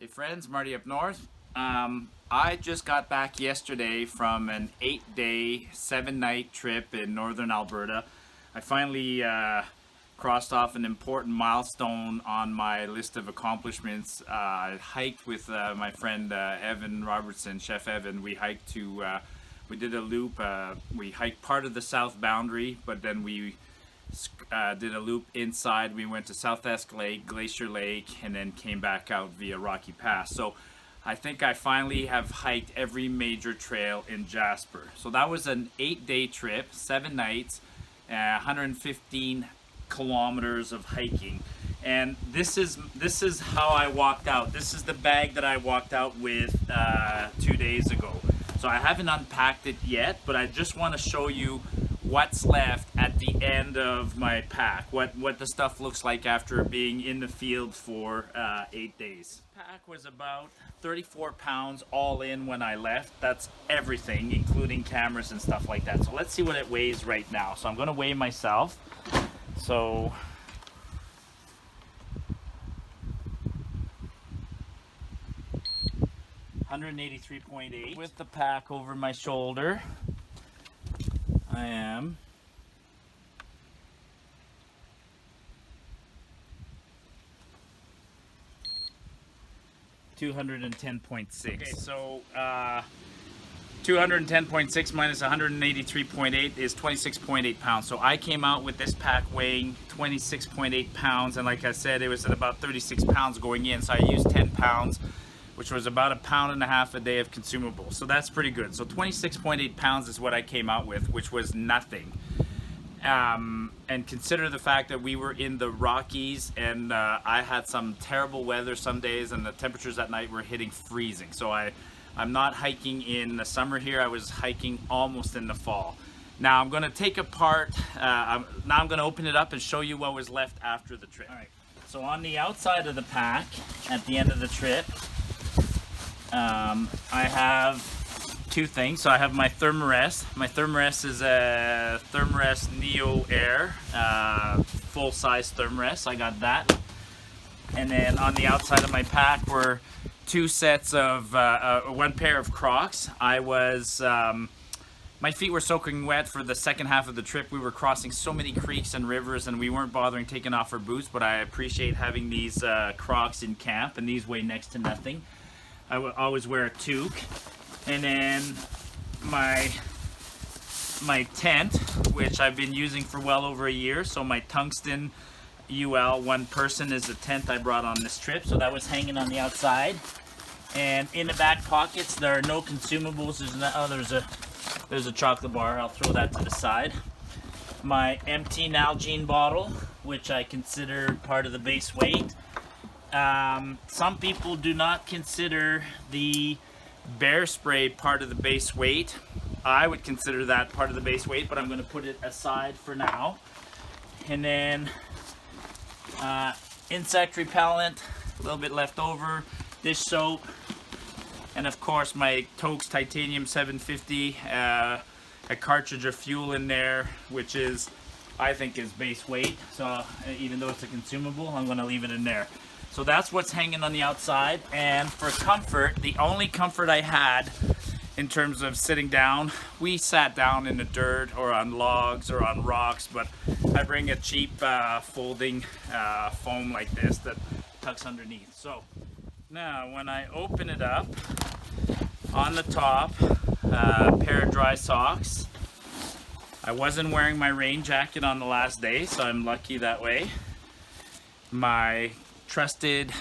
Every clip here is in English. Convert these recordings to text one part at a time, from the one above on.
Hey friends, Martyupnorth. I just got back yesterday from an 8-day, 7-night trip in northern Alberta. I finally crossed off an important milestone on my list of accomplishments. I hiked with my friend Evan Robertson, Chef Evan. We hiked to, we did a loop. We hiked part of the south boundary, but then we did a loop inside. We went to Southesk Lake, Glacier Lake, and then came back out via Rocky Pass. So I think I finally have hiked every major trail in Jasper. So that was an 8-day trip, 7 nights, 115 kilometers of hiking. And this is how I walked out. This is the bag that I walked out with 2 days ago. So I haven't unpacked it yet, but I just want to show you what's left at the end of my pack, what the stuff looks like after being in the field for 8 days. Pack was about 34 pounds all in when I left. That's everything, including cameras and stuff like that. So let's see what it weighs right now. So I'm going to weigh myself. So $183.8 with the pack over my shoulder. I am 210.6. Okay, so 210.6 minus 183.8 is 26.8 pounds. So I came out with this pack weighing 26.8 pounds, and like I said, it was at about 36 pounds going in. So I used 10 pounds, which was about 1.5 pounds a day of consumables. So that's pretty good. So 26.8 pounds is what I came out with, which was nothing. And consider the fact that we were in the Rockies, and I had some terrible weather some days, and the temperatures at night were hitting freezing. So I'm not hiking in the summer here. I was hiking almost in the fall. Now I'm gonna take apart, now I'm gonna open it up and show you what was left after the trip. All right, so on the outside of the pack, at the end of the trip, I have two things. So I have my Thermarest. My Thermarest is a Thermarest Neo Air, full-size Thermarest. I got that. And then on the outside of my pack were two sets of, one pair of Crocs. I was, my feet were soaking wet for the second half of the trip. We were crossing so many creeks and rivers, and we weren't bothering taking off our boots, but I appreciate having these Crocs in camp, and these weigh next to nothing. I would always wear a toque. And then my tent, which I've been using for well over a year. So my tungsten UL one person is the tent I brought on this trip. So that was hanging on the outside. And in the back pockets, there are no consumables. There's a chocolate bar. I'll throw that to the side. My empty Nalgene bottle, which I consider part of the base weight. Some people do not consider the bear spray part of the base weight. I would consider that part of the base weight, but I'm going to put it aside for now. And then insect repellent, a little bit left over, dish soap, and of course my Toaks Titanium 750, a cartridge of fuel in there, which is, I think, is base weight. So even though it's a consumable, I'm going to leave it in there. So that's what's hanging on the outside. And for comfort, the only comfort I had in terms of sitting down, we sat down in the dirt or on logs or on rocks, but I bring a cheap folding foam like this that tucks underneath. So now when I open it up, on the top, a pair of dry socks. I wasn't wearing my rain jacket on the last day, so I'm lucky that way. My trusted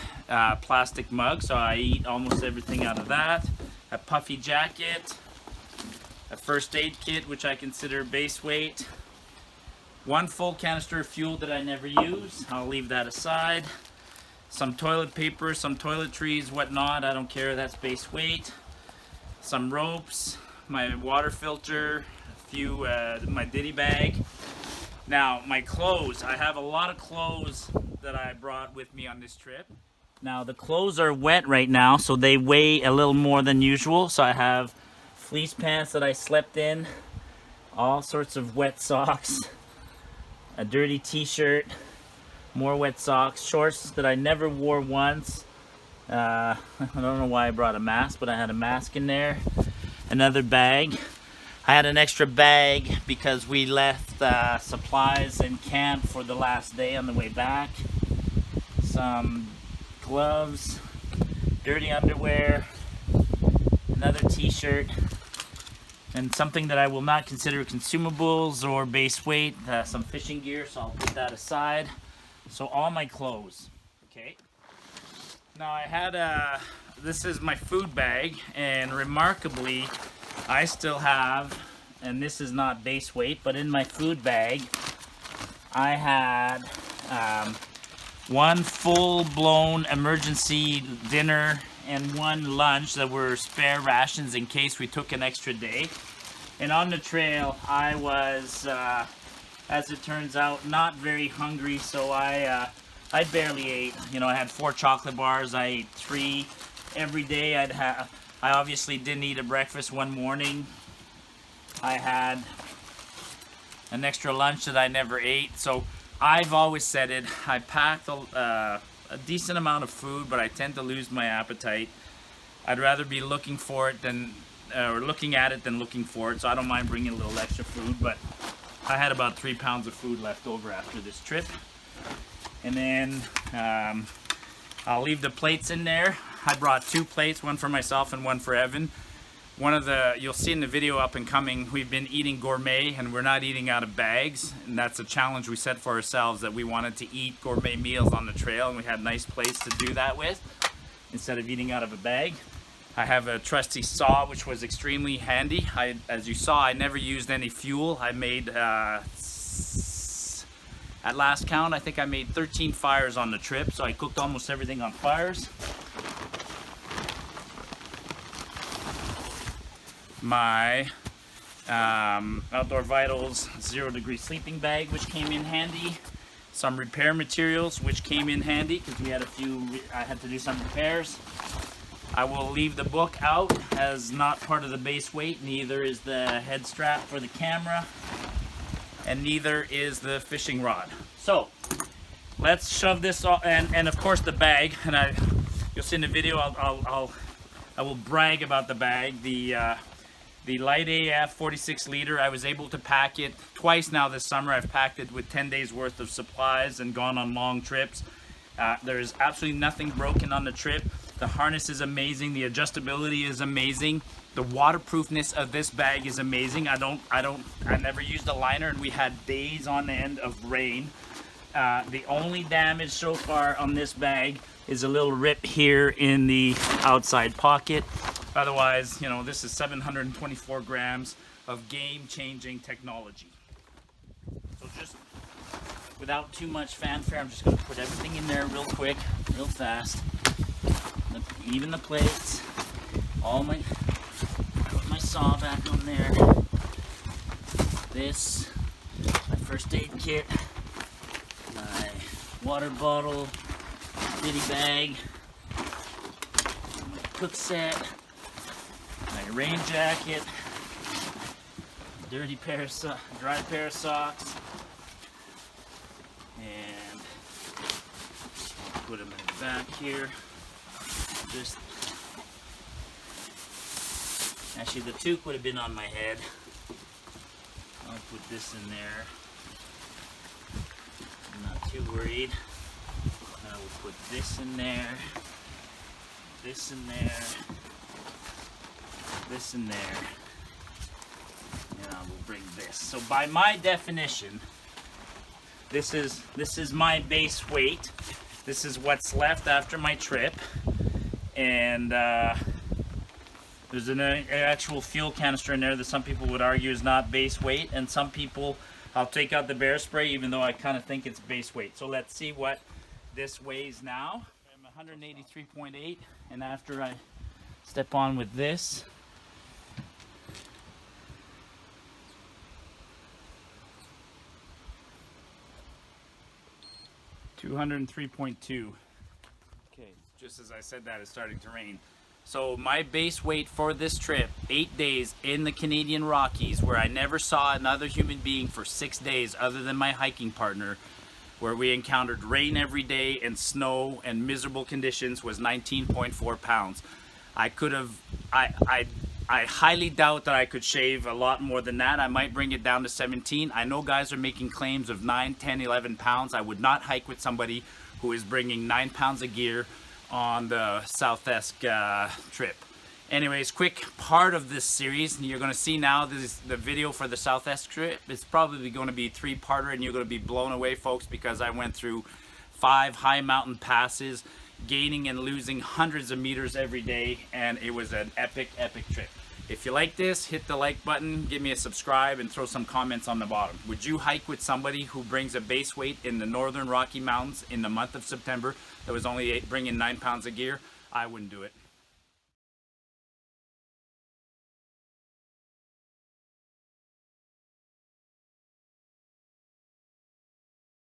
plastic mug, so I eat almost everything out of that. A puffy jacket, a first aid kit, which I consider base weight. One full canister of fuel that I never use. I'll leave that aside. Some toilet paper, some toiletries, whatnot. I don't care, that's base weight. Some ropes, my water filter, a few, my ditty bag. Now, my clothes. I have a lot of clothes that I brought with me on this trip. Now, the clothes are wet right now, so they weigh a little more than usual. So I have fleece pants that I slept in, all sorts of wet socks, a dirty t-shirt, more wet socks, shorts that I never wore once, I don't know why I brought a mask, but I had a mask in there. Another bag. I had an extra bag because we left supplies in camp for the last day on the way back. Some gloves, dirty underwear, another t-shirt, and something that I will not consider consumables or base weight, some fishing gear, so I'll put that aside. So all my clothes, okay? Now I had this is my food bag, and remarkably, I still have, and this is not base weight, but in my food bag, I had one full-blown emergency dinner and one lunch that were spare rations in case we took an extra day. And on the trail, I was, as it turns out, not very hungry, so I barely ate. You know, I had 4 chocolate bars. I ate 3 every day. I obviously didn't eat a breakfast one morning. I had an extra lunch that I never ate. So I've always said it. I packed a decent amount of food, but I tend to lose my appetite. I'd rather be looking for it than, or looking at it than looking for it. So I don't mind bringing a little extra food, but I had about 3 pounds of food left over after this trip. And then I'll leave the plates in there. I brought 2 plates, one for myself and one for Evan. One of the, you'll see in the video up and coming, we've been eating gourmet and we're not eating out of bags. And that's a challenge we set for ourselves, that we wanted to eat gourmet meals on the trail, and we had nice plates to do that with instead of eating out of a bag. I have a trusty saw, which was extremely handy. As you saw, I never used any fuel. I made, at last count, I think I made 13 fires on the trip, so I cooked almost everything on fires. My Outdoor Vitals 0-degree sleeping bag, which came in handy. Some repair materials, which came in handy because we had I had to do some repairs. I will leave the book out as not part of the base weight. Neither is the head strap for the camera, and neither is the fishing rod. So let's shove this off, and of course the bag. And you'll see in the video. I will brag about the bag. The LiteAF 46 liter. I was able to pack it twice now this summer. I've packed it with 10 days worth of supplies and gone on long trips. There's absolutely nothing broken on the trip. The harness is amazing. The adjustability is amazing. The waterproofness of this bag is amazing. I never used a liner, and we had days on end of rain. The only damage so far on this bag is a little rip here in the outside pocket. Otherwise, you know, this is 724 grams of game-changing technology. So just without too much fanfare, I'm just going to put everything in there real quick, real fast. Even the plates, put my saw back on there. This, my first aid kit, my water bottle, bitty bag, my cook set, my rain jacket, dry pair of socks, and I'll put them in the back here. Actually, the toque would have been on my head. I'll put this in there. I'm not too worried. I will put this in there, this in there, this in there, and I will bring this. So by my definition, this is my base weight. This is what's left after my trip. And there's an actual fuel canister in there that some people would argue is not base weight, and some people, I'll take out the bear spray even though I kind of think it's base weight. So let's see what this weighs now. I'm 183.8, and after I step on with this, $203.2. Okay, just as I said that, it's starting to rain. So my base weight for this trip, 8 days in the Canadian Rockies, where I never saw another human being for 6 days other than my hiking partner, where we encountered rain every day and snow and miserable conditions, was 19.4 pounds. I highly doubt that I could shave a lot more than that. I might bring it down to 17. I know guys are making claims of 9, 10, 11 pounds. I would not hike with somebody who is bringing 9 pounds of gear on the Southesk trip. Anyways, quick part of this series. You're going to see now, this is the video for the Southesk trip. It's probably going to be 3-parter, and you're going to be blown away, folks, because I went through 5 high mountain passes, gaining and losing hundreds of meters every day, and it was an epic trip. If you like this, hit the like button, give me a subscribe, and throw some comments on the bottom. Would you hike with somebody who brings a base weight in the northern Rocky Mountains in the month of September that was only bringing 9 pounds of gear? I wouldn't do it.